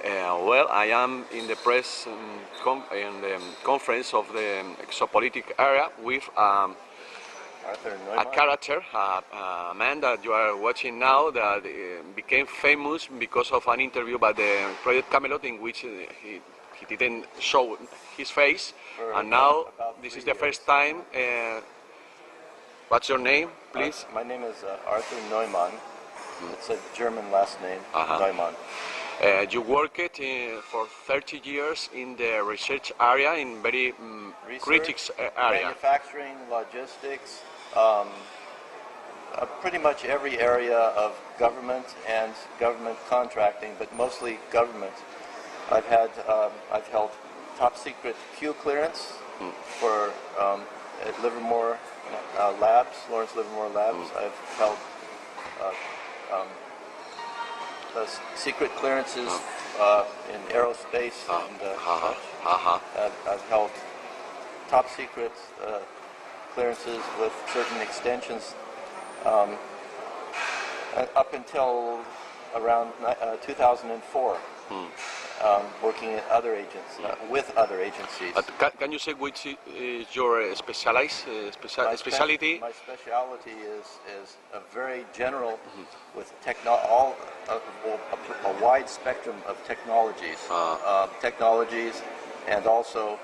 Well, I am in the press in the conference of the exopolitic area with a character, a man that you are watching now that became famous because of an interview by the Project Camelot in which he didn't show his face, and now this is the first time. What's your name, please? My name is Arthur Neumann. It's a German last name, Neumann. You worked for 30 years in the research area, in very critics area. Manufacturing, logistics, pretty much every area of government and government contracting, but mostly government. I've held top secret Q clearance for at Livermore Labs, Lawrence Livermore Labs. I've held secret clearances in aerospace and I've held top secret clearances with certain extensions up until around 2004. Working at other agents, with other agencies. Can you say which is your specialty? My specialty is a very general, with a wide spectrum of technologies, and also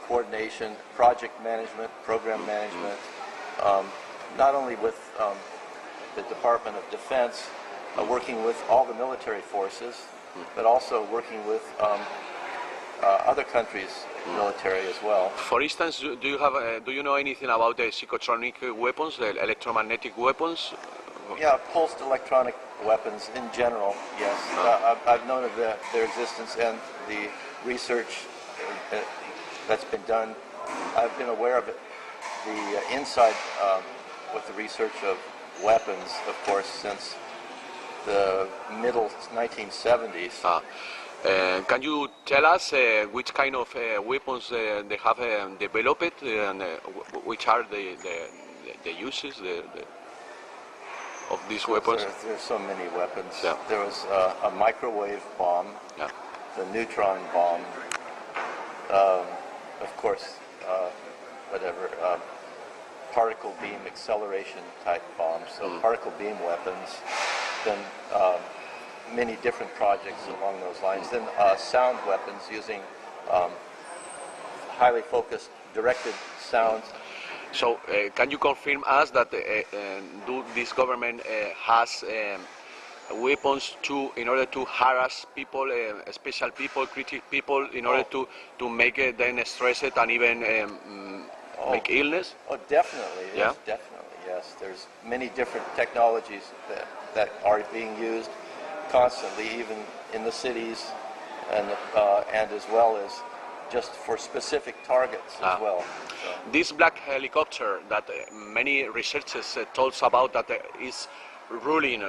coordination, project management, program management, not only with the Department of Defense, working with all the military forces, but also working with other countries' military as well. For instance, do you know anything about the psychotronic weapons, the electromagnetic weapons? Yeah, pulsed electronic weapons in general, yes. I've known of their existence and the research that's been done. I've been aware of it. The inside with the research of weapons, of course, since the middle 1970s. Can you tell us which kind of weapons they have developed and which are the uses of these weapons? There's so many weapons. Yeah. There was a microwave bomb, the neutron bomb, of course, particle beam acceleration type bombs, so particle beam weapons. Then many different projects along those lines. Then sound weapons using highly focused, directed sounds. So, can you confirm us that this government has weapons in order to harass people, special people, critical people, in order to make them stressed and even make illness? Oh, definitely. Yeah? Yes, definitely, yes. There's many different technologies that are being used constantly, even in the cities, and as well as just for specific targets as well. So. This black helicopter that many researchers told us about that is ruling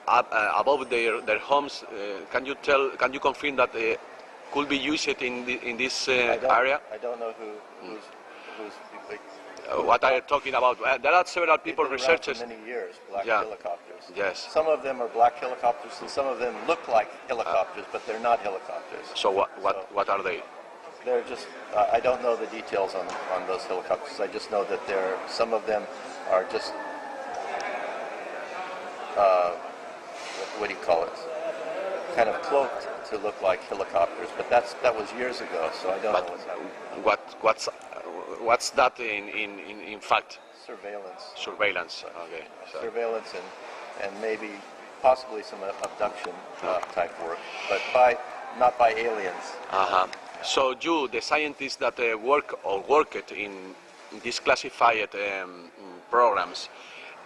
above their homes. Can you confirm that could be used in this area? I don't know who's what are you talking about? There are several people, researchers. For many years, black helicopters. Yes. Some of them are black helicopters, and some of them look like helicopters, but they're not helicopters. So what are they? They're just. I don't know the details on those helicopters. I just know that some of them are just. What do you call it? Kind of cloaked to look like helicopters, but that was years ago, so I don't know what's happening. What's that in fact? Surveillance. Surveillance. Okay. So. Surveillance and maybe possibly some abduction type work, but not by aliens. So you, the scientists that worked in these classified programs,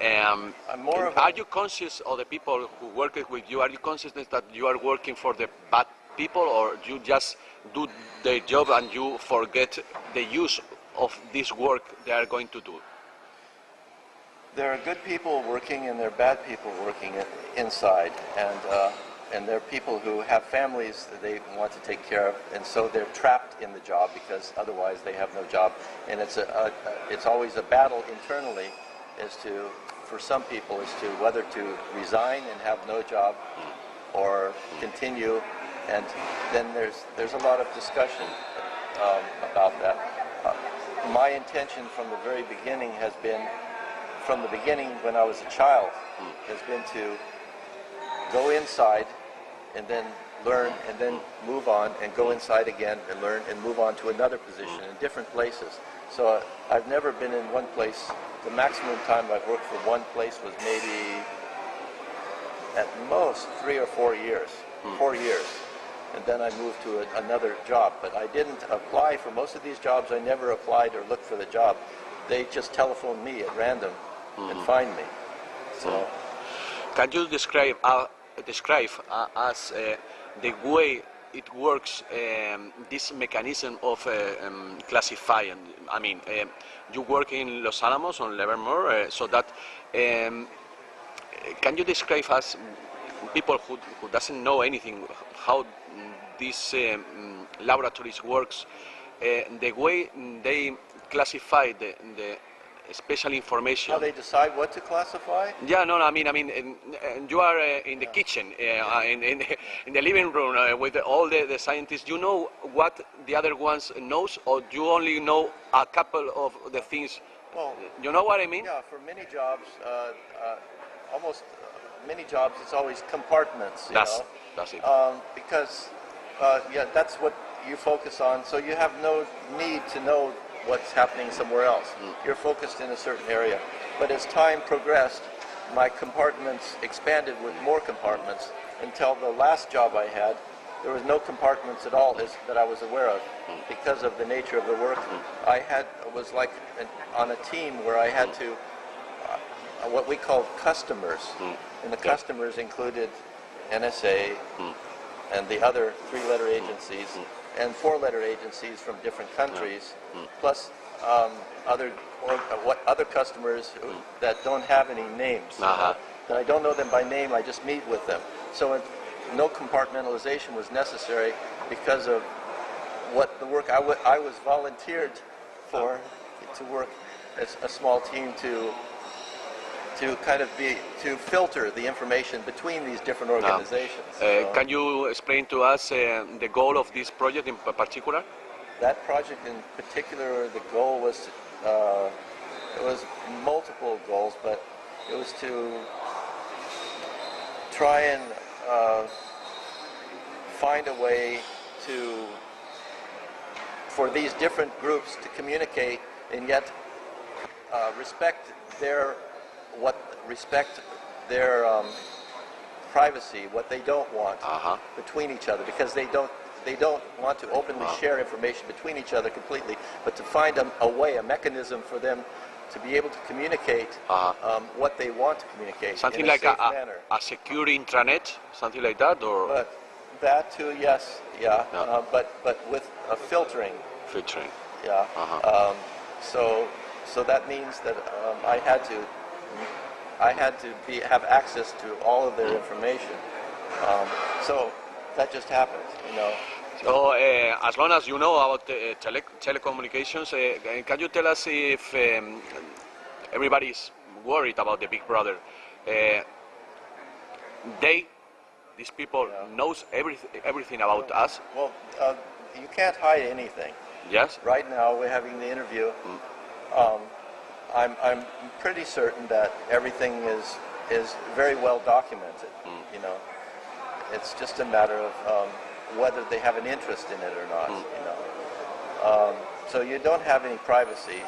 are you conscious of the people who work with you? Are you conscious that you are working for the bad people, or you just do their job and you forget the use of this work they are going to do? There are good people working and there are bad people working inside, and there are people who have families that they want to take care of, and so they're trapped in the job because otherwise they have no job. And it's always a battle internally for some people as to whether to resign and have no job or continue And then there's a lot of discussion about that. My intention from the very beginning has been, from the beginning when I was a child, has been to go inside and then learn and then move on and go inside again and learn and move on to another position in different places. So I've never been in one place. The maximum time I've worked for one place was maybe at most 3 or 4 years. 4 years. And then I moved to another job. But I didn't apply for most of these jobs. I never applied or looked for the job. They just telephoned me at random and find me. So, can you describe as the way it works, this mechanism of classifying? I mean, you work in Los Alamos on Livermore, so that can you describe us, people who doesn't know anything, how these laboratories works, the way they classify the special information? How they decide what to classify? Yeah, no, I mean, you are in the kitchen, in the living room with all the scientists. You know what the other ones knows, or you only know a couple of the things? Well, you know what I mean? Yeah, for many jobs, almost many jobs, it's always compartments. That's it. Because yeah, that's what you focus on. So you have no need to know what's happening somewhere else. You're focused in a certain area. But as time progressed, my compartments expanded with more compartments until the last job I had, there was no compartments at all that I was aware of because of the nature of the work. I was like on a team where I had to, what we called customers. And the customers included NSA and the other 3-letter agencies and 4-letter agencies from different countries, plus other customers that don't have any names. That I don't know them by name, I just meet with them. So no compartmentalization was necessary because of what the work I was volunteered for, to work as a small team to kind of to filter the information between these different organizations. Can you explain to us the goal of this project in particular? That project in particular, the goal was, it was multiple goals, but it was to try and find a way for these different groups to communicate and yet respect their privacy, what they don't want between each other, because they don't want to openly share information between each other completely, but to find a way, a mechanism for them to be able to communicate what they want to communicate. Something in a like safe manner. A secure intranet, something like that, or? But that too, yes, yeah. But with a filtering. Filtering. Yeah. So that means that I had to have access to all of their information. So that just happened, you know. So as long as you know about telecommunications, can you tell us if everybody's worried about the Big Brother? These people knows everything about us? Well, you can't hide anything. Yes. Right now we're having the interview. I'm pretty certain that everything is very well documented. You know, it's just a matter of whether they have an interest in it or not. You know, so you don't have any privacy,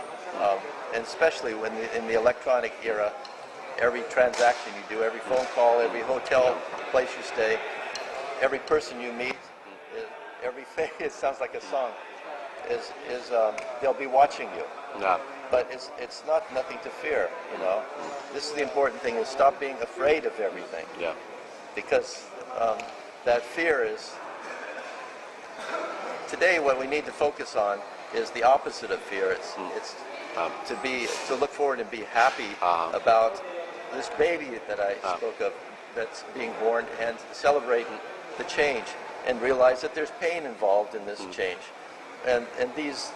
and especially when in the electronic era, every transaction you do, every phone call, every hotel place you stay, every person you meet, every face. It sounds like a song. They'll be watching you. Yeah. But it's nothing to fear, you know. This is the important thing, is stop being afraid of everything. Yeah. Because that fear is, today what we need to focus on is the opposite of fear. It's to look forward and be happy about this baby that I spoke of that's being born, and celebrate the change and realize that there's pain involved in this change. And these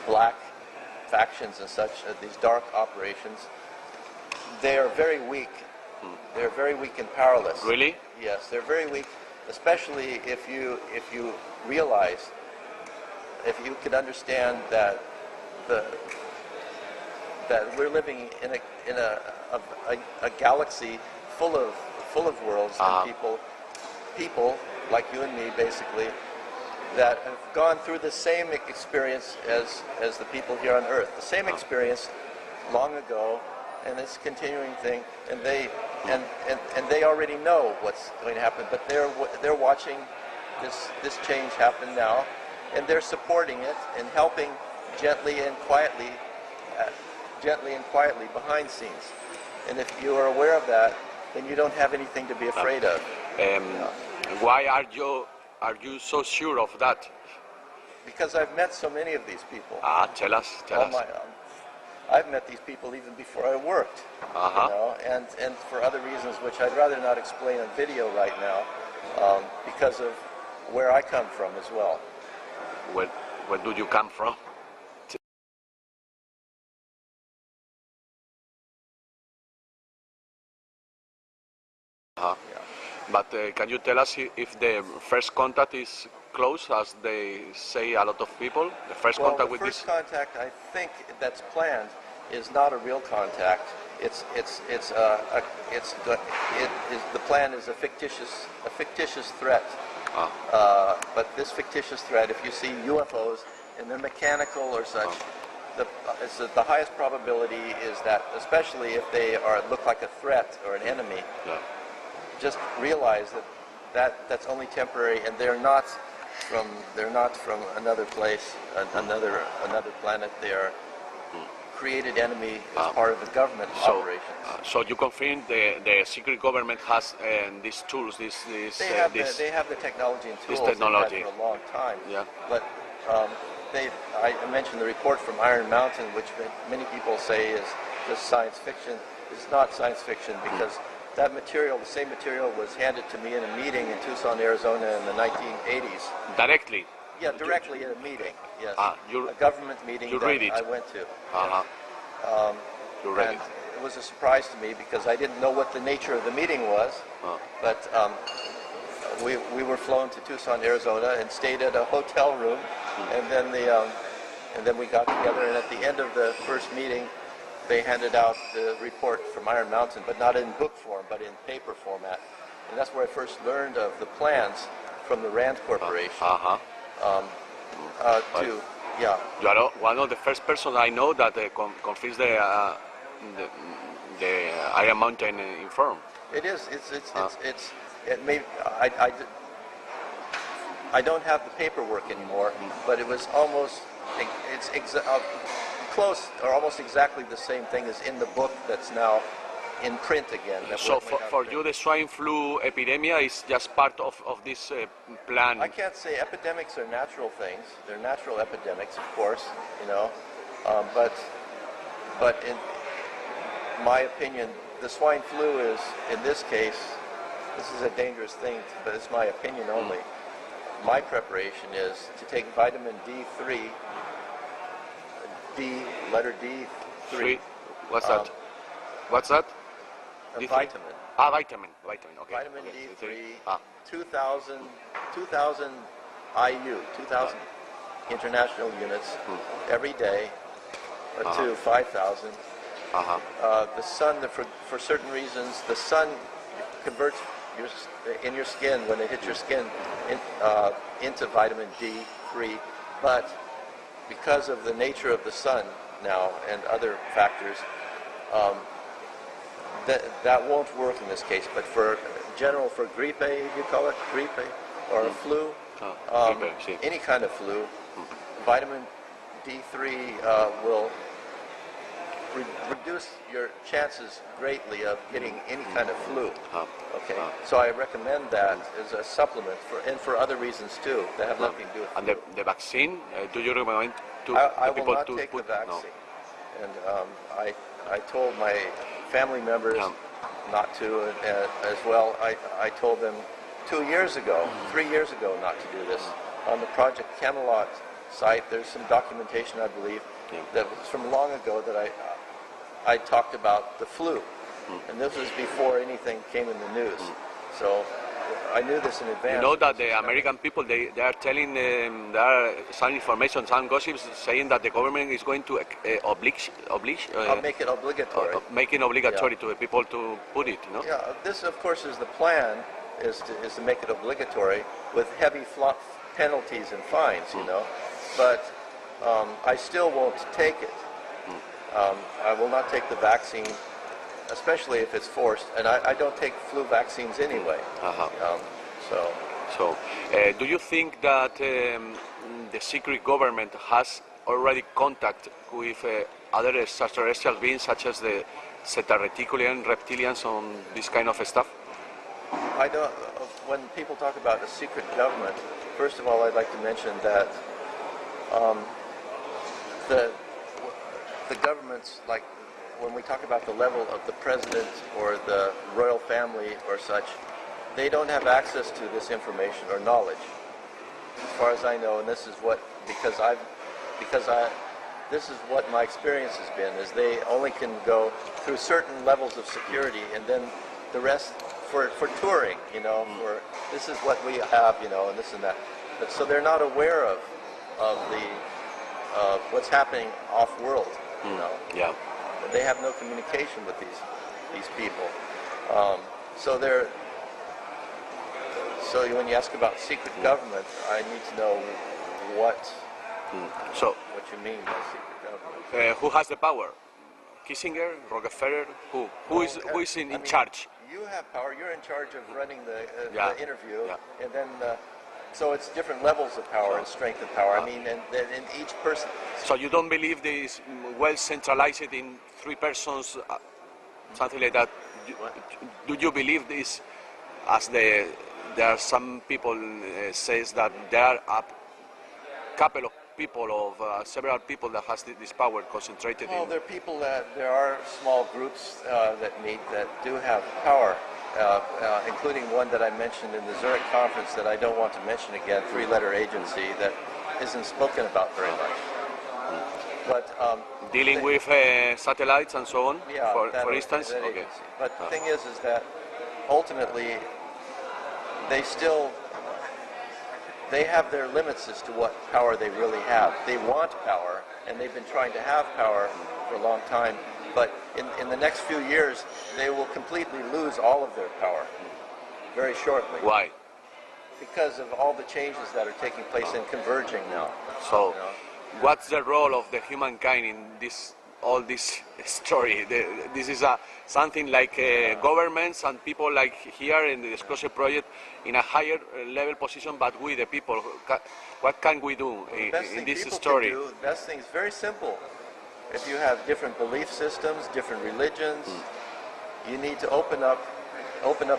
black factions and such, these dark operations, they are very weak. They're very weak and powerless. Really? Yes, they're very weak, especially if you realize, if you could understand that we're living in a galaxy full of worlds and people like you and me, basically, that have gone through the same experience as the people here on Earth, the same experience long ago, and this continuing thing, and they already know what's going to happen, but they're watching this change happen now, and they're supporting it and helping gently and quietly behind scenes. And if you are aware of that, then you don't have anything to be afraid of. Why are you so sure of that? Because I've met so many of these people. Tell us. I've met these people even before I worked, you know, and for other reasons which I'd rather not explain on video right now, because of where I come from as well. Where do you come from? But can you tell us if the first contact is close, as they say a lot of people? The first contact with this? The first contact, I think, that's planned is not a real contact. The plan is a fictitious threat. But this fictitious threat, if you see UFOs and they're mechanical or such, the highest probability is that, especially if they look like a threat or an enemy, just realize that's only temporary, and they're not from another place, another planet. They are created enemy as part of the government operations. So you confirm the secret government has these tools, they have the technology and tools. This technology. They've had for a long time. Yeah. But I mentioned the report from Iron Mountain, which many people say is just science fiction. It's not science fiction because that material, the same material, was handed to me in a meeting in Tucson, Arizona in the 1980s. Directly? Yeah, directly in a meeting, yes. A government meeting that I went to. You read it. It was a surprise to me because I didn't know what the nature of the meeting was, but we were flown to Tucson, Arizona and stayed at a hotel room, and then we got together, and at the end of the first meeting, they handed out the report from Iron Mountain, but not in book form, but in paper format. And that's where I first learned of the plans from the Rand Corporation. You are one of the first persons I know that confirms the Iron Mountain inform. It is. I don't have the paperwork anymore, but it was almost. Close or almost exactly the same thing as in the book that's now in print again. So for you, the swine flu epidemic is just part of this plan? I can't say epidemics are natural things. They're natural epidemics, of course, you know. But in my opinion, the swine flu is, in this case, this is a dangerous thing, but it's my opinion only. My preparation is to take vitamin D3, letter D3. What's that? What's that? A vitamin. Vitamin. Okay. Vitamin D3, 2,000 IU, 2,000 international units every day, to 5,000. The sun, for certain reasons, the sun converts in your skin, when it hits your skin, into vitamin D3, but because of the nature of the sun now and other factors, that won't work in this case. But for grippe, you call it grippe, or flu, any kind of flu, vitamin D3 will reduce your chances greatly of getting any kind of flu. Okay, so I recommend that as a supplement for other reasons too that have nothing to do with flu. And the vaccine, do you recommend to people to take put? The vaccine. No. And I told my family members not to as well. I told them 3 years ago not to do this. On the Project Camelot site, there's some documentation, I believe, that was from long ago that I talked about the flu, and this was before anything came in the news. So I knew this in advance. You know that the American people, they are telling, there are some information, some gossips saying that the government is going to make it obligatory. Make it obligatory to the people to put it, you know? Yeah, this of course is the plan, is to make it obligatory with heavy penalties and fines, you know. But I still won't take it. I will not take the vaccine, especially if it's forced, and I don't take flu vaccines anyway. Do you think that the secret government has already contact with other extraterrestrial beings, such as the Cetareticulian reptilians, on this kind of stuff? I don't. When people talk about a secret government, first of all, I'd like to mention that the governments, like when we talk about the level of the president or the royal family or such, they don't have access to this information or knowledge, as far as I know. And this is what, this is what my experience has been, is they only can go through certain levels of security, and then the rest for touring, you know, for this is what we have, you know, and this and that. But so they're not aware of what's happening off-world, you know. Yeah. They have no communication with these people. So when you ask about secret government, I need to know what you mean by secret government. Who has the power? Kissinger, Rockefeller? Who is in charge? You have power. You're in charge of running the interview, Yeah. and then so it's different levels of power and strength of power. I mean, and in each person. So you don't believe this well centralized in 3 persons, something like that? Do you believe this, as there are some people says that there are a couple of people, of several people that has this power concentrated in? Well, there are small groups that meet that do have power, including one that I mentioned in the Zurich conference that I don't want to mention again, 3-letter agency that isn't spoken about very much. But dealing with satellites and so on, for instance? Okay. But the thing is that ultimately they have their limits as to what power they really have. They want power, and they've been trying to have power for a long time, but in the next few years, they will completely lose all of their power very shortly. Why? Because of all the changes that are taking place and converging now. So, what's the role of the humankind in all this story? This is something like governments and people like here in the Disclosure Project in a higher level position, but we, the people, what can we do in this story? The best thing is very simple. If you have different belief systems, different religions, you need to open up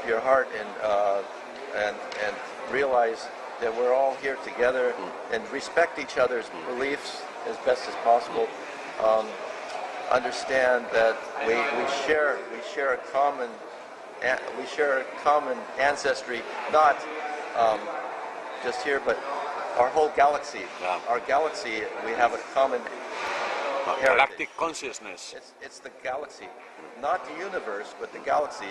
your heart and realize that we're all here together and respect each other's beliefs as best as possible. Understand that we share a common ancestry, not just here, but our whole galaxy. Yeah. Our galaxy, we have a common galactic consciousness. It's the galaxy, not the universe, but the galaxy.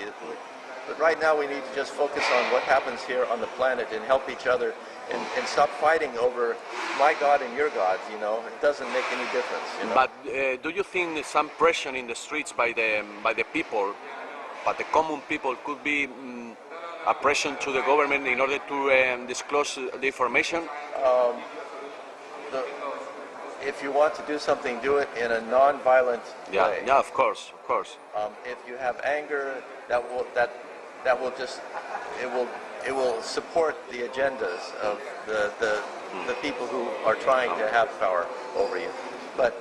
But right now we need to just focus on what happens here on the planet and help each other and stop fighting over my God and your God, you know. It doesn't make any difference, you know. But do you think some pressure in the streets by the people, but the common people, could be a pressure to the government in order to disclose the information? If you want to do something, do it in a non-violent way. Yeah, of course. If you have anger, it will support the agendas of the people who are trying to have power over you. But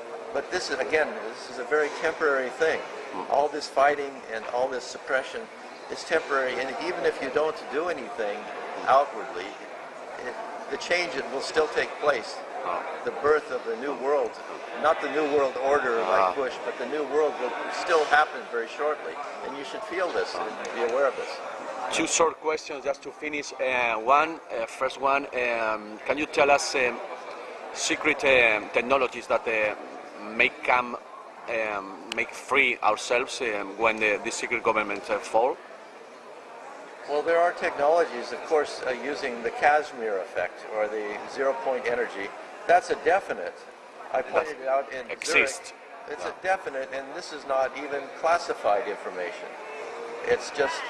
this is a very temporary thing. All this fighting and all this suppression is temporary, and even if you don't do anything outwardly, the change will still take place. The birth of the new world, not the new world order like Bush, but the new world will still happen very shortly, and you should feel this and be aware of this. 2 short questions just to finish. First one, can you tell us secret technologies that make free ourselves when the secret government fall? Well, there are technologies, of course, using the Casimir effect or the zero-point energy. That's a definite. I pointed it out in Zurich. It's a definite, and this is not even classified information. It's just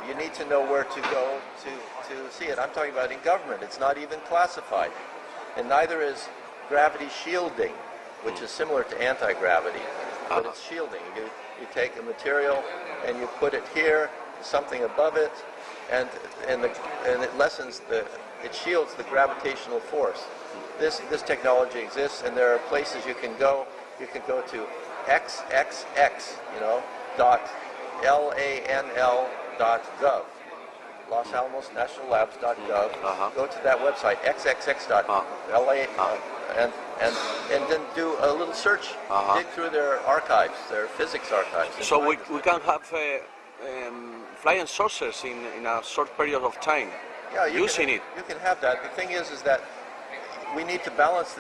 you need to know where to go to see it. I'm talking about in government. It's not even classified, and neither is gravity shielding, which is similar to anti-gravity, but it's shielding. You take a material and you put it here, something above it, and it lessens it shields the gravitational force. This technology exists, and there are places you can go. You can go to xxx, .lanl.gov, Los Alamos National Labs.gov. Go to that website, xxx.la, and then do a little search. Dig through their archives, their physics archives. So we can have flying saucers in a short period of time. Yeah, it. You can have that. The thing is that we need to balance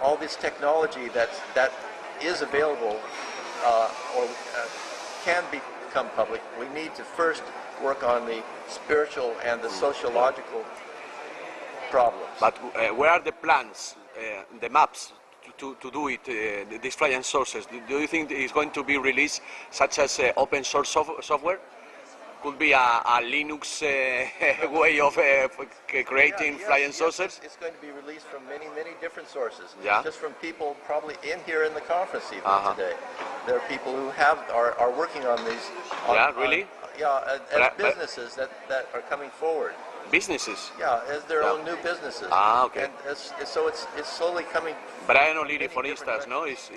all this technology that is available or can become public. We need to first work on the spiritual and the sociological problems. But where are the plans, the maps to do it, these flying sources? Do you think it's going to be released such as open source software? Could be a Linux way of creating flying sources? It's going to be released from many different sources. Yeah. Just from people probably in here in the conference even today. There are people who are working on these. Really? As businesses that are coming forward. Businesses? Yeah, as their own new businesses. Okay. And so it's slowly coming. Brian O'Leary, for instance, is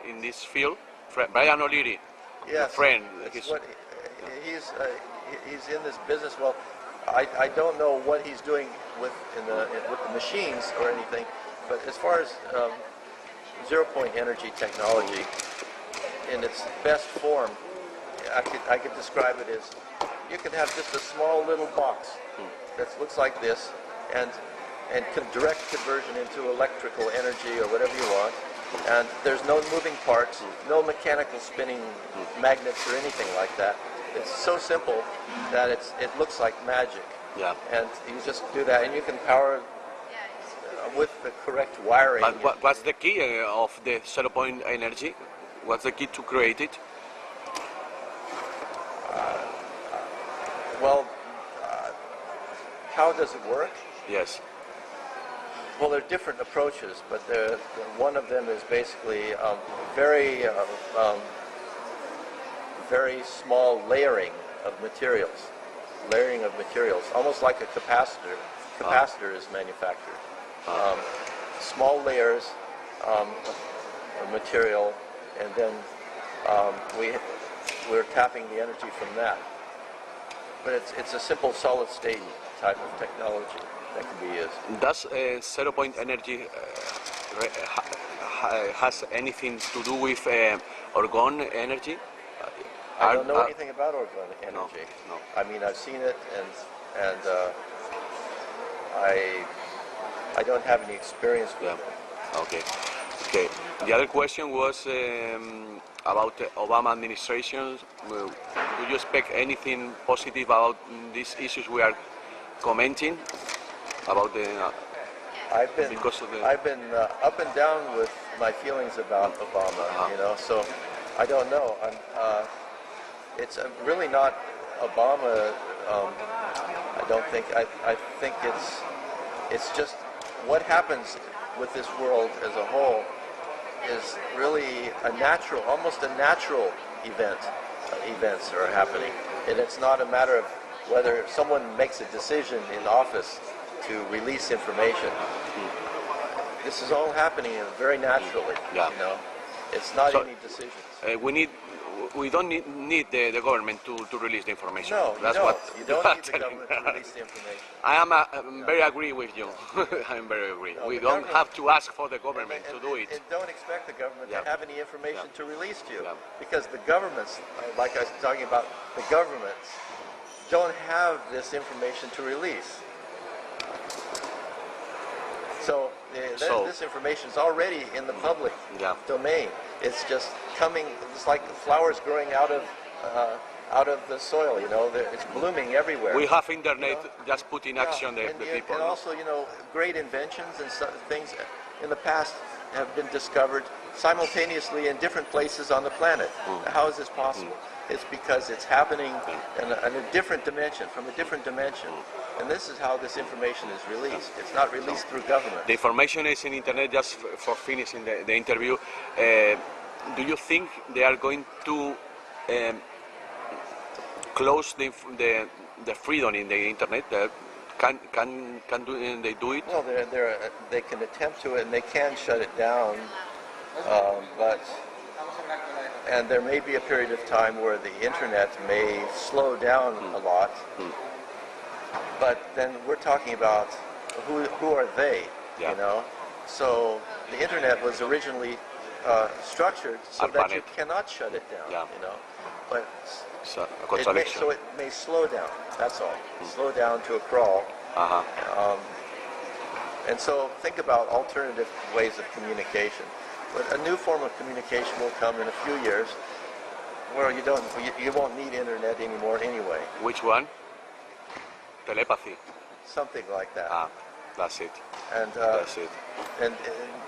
in this field. Brian O'Leary, yes, your friend. He's in this business. Well, I don't know what he's doing with the machines or anything, but as far as zero-point energy technology in its best form, I could describe it as you can have just a small little box that looks like this, and direct conversion into electrical energy or whatever you want. And there's no moving parts, no mechanical spinning magnets or anything like that. It's so simple that it looks like magic. Yeah. And you just do that, and you can power with the correct wiring. But what's the key of the zero-point energy? What's the key to create it? How does it work? Yes. Well, there are different approaches, but one of them is basically very small layering of materials. Almost like a capacitor. Capacitor is manufactured. Small layers of material, and then we're tapping the energy from that. But it's a simple solid-state type of technology that can be used. Does zero-point energy has anything to do with orgone energy? I don't know anything about orgone energy. No. I mean, I've seen it, and I don't have any experience with it. Okay. The other question was about the Obama administration. Do you expect anything positive about these issues we are commenting about the? I've been up and down with my feelings about Obama. So I don't know. It's really not Obama. I don't think. I think it's just what happens with this world as a whole is really almost a natural event. Events are happening, and it's not a matter of whether someone makes a decision in office to release information. This is all happening very naturally. Yeah. It's not any decisions. We don't need the government to release the information. No, That's you don't. what You don't need the government to release the information. I'm very agree with you. I'm very agree. No, we don't have to ask for the government to do it. And don't expect the government to have any information to release to you. Yeah. Because the governments, like I was talking about, the governments don't have this information to release. So this information is already in the public domain. It's just coming. It's like flowers growing out of out of the soil. You know, it's blooming everywhere. We have internet, you know? Just put in action the people. And also, you know, great inventions and things in the past have been discovered simultaneously in different places on the planet. How is this possible? It's because it's happening in a different dimension, from a different dimension. And this is how this information is released. It's not released through government. The information is in internet. Just for finishing the interview, do you think they are going to close the freedom in the internet? Can they do it? Well, they can attempt to, and they can shut it down, and there may be a period of time where the internet may slow down a lot. But then we're talking about who are they, you know? So the internet was originally structured so that you cannot shut it down, you know? But it may slow down, that's all. Slow down to a crawl. And so think about alternative ways of communication. But a new form of communication will come in a few years where you won't need internet anymore anyway. Which one? Telepathy. Something like that. That's it. And that's it. And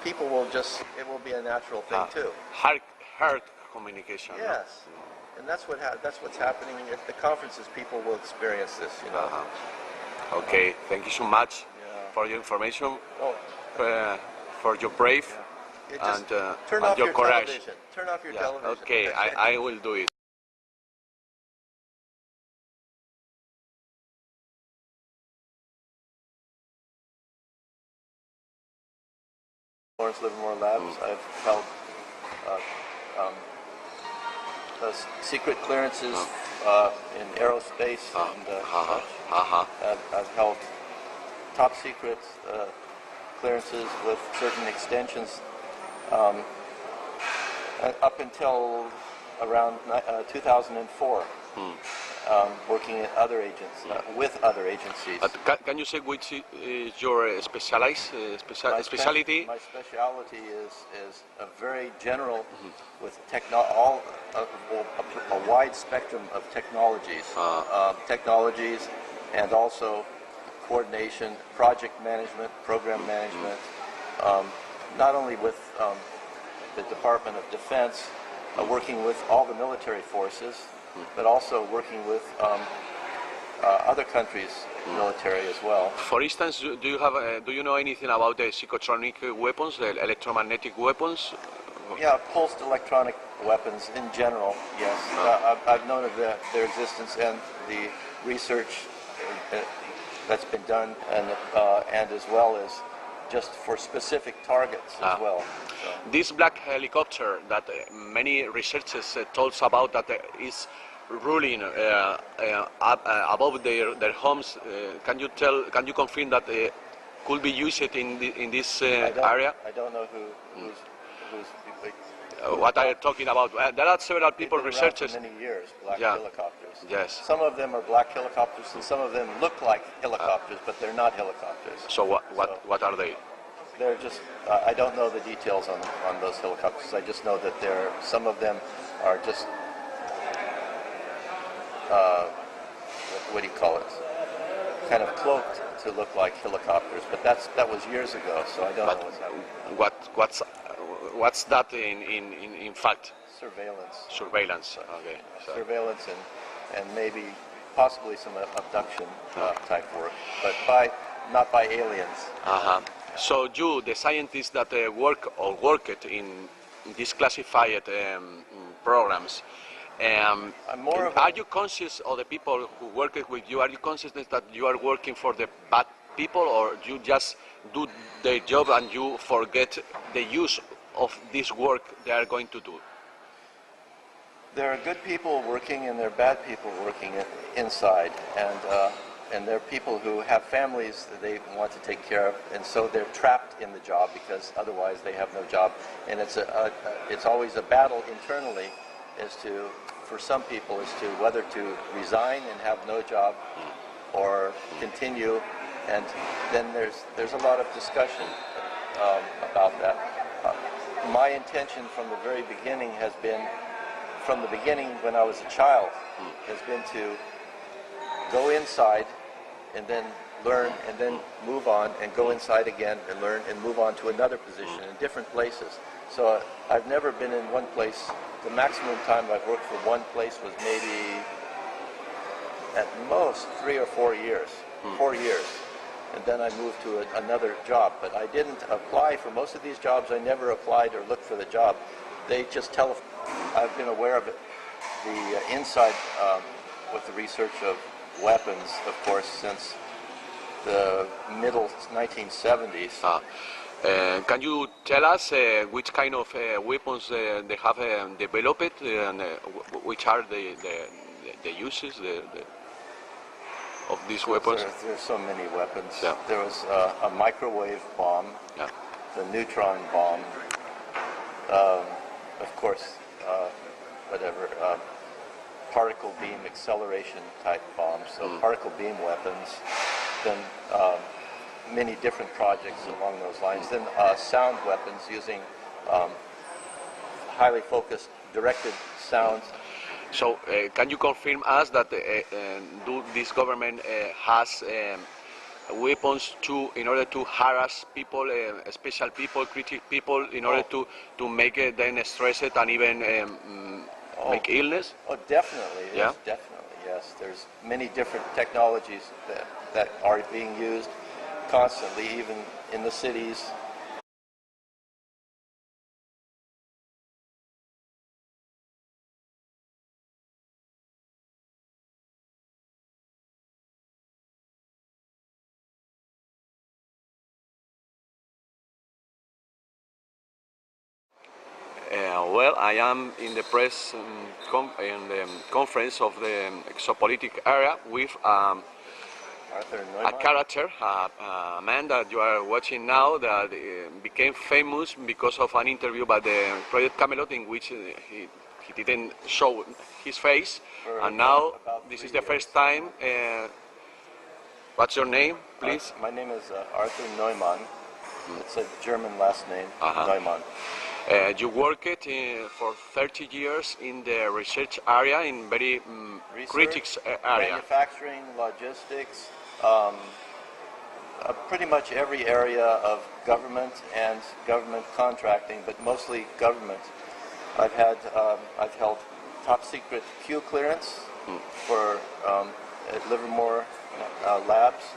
people will it will be a natural thing too. Heart communication. Yes. And that's what's happening at the conferences. People will experience this, you know. Okay, thank you so much for your information, for your brave and turn off your courage. Television. Turn off your television. Okay, I will do it. Livermore Labs. I've held secret clearances in aerospace and I've held top secret clearances with certain extensions up until around 2004. Working at other with other agencies. Can you say which is your specialty? My specialty is a very general, with a wide spectrum of technologies, and also coordination, project management, program management, not only with the Department of Defense, working with all the military forces, but also working with other countries' military as well. For instance, do you know anything about the psychotronic weapons, the electromagnetic weapons? Yeah, pulsed electronic weapons in general, yes. I've known of their existence and the research that's been done, and as well as just for specific targets as well. So. This black helicopter that many researchers told us about that is ruling above their homes. Can you confirm that could be used in this area? I don't know who's what are you talking about? There are several people, researchers. For many years, black helicopters. Yes. Some of them are black helicopters, and some of them look like helicopters, but they're not helicopters. So what are they? They're just. I don't know the details on those helicopters. I just know that some of them are just. What do you call it? Kind of cloaked to look like helicopters, but that was years ago, so I don't know what's happening. What's that in fact? Surveillance. Surveillance. Okay. So. Surveillance and maybe possibly some abduction type work, but not by aliens. So you, the scientists that worked in these classified programs, are you conscious of the people who work with you? Are you conscious that you are working for the bad people, or you just do their job and you forget the use of this work they are going to do? There are good people working and there are bad people working inside, and there are people who have families that they want to take care of, and so they're trapped in the job because otherwise they have no job. And it's always a battle internally for some people as to whether to resign and have no job or continue, and then there's a lot of discussion about that. My intention from the very beginning has been, from the beginning when I was a child, has been to go inside and then learn and then move on and go inside again and learn and move on to another position in different places. So I've never been in one place. The maximum time I've worked for one place was maybe at most 3 or 4 years. 4 years. And then I moved to another job. But I didn't apply for most of these jobs. I never applied or looked for the job. They just tell. I've been aware of it, the inside with the research of weapons, of course, since the middle 1970s. Can you tell us which kind of weapons they have developed and which are the uses of these weapons? There's so many weapons. Yeah. There was a microwave bomb, yeah. the neutron bomb, of course, particle beam acceleration type bombs, so particle beam weapons, then many different projects along those lines. Then sound weapons using highly focused directed sound. So can you confirm us that this government has weapons in order to harass people, special people, critic people, in order to make them stressed and even make illness? Oh, definitely. Yeah? Yes, definitely, yes. There's many different technologies that are being used constantly, even in the cities. Well, I am in the press conference of the exopolitic area with a character, a man that you are watching now that became famous because of an interview by the Project Camelot in which he didn't show his face, and now this is the first time. What's your name, please? My name is Arthur Neumann. It's a German last name, Neumann. You worked for 30 years in the research area, in very critical area. Manufacturing, logistics, pretty much every area of government and government contracting, but mostly government. I've held top secret Q clearance for at Livermore labs.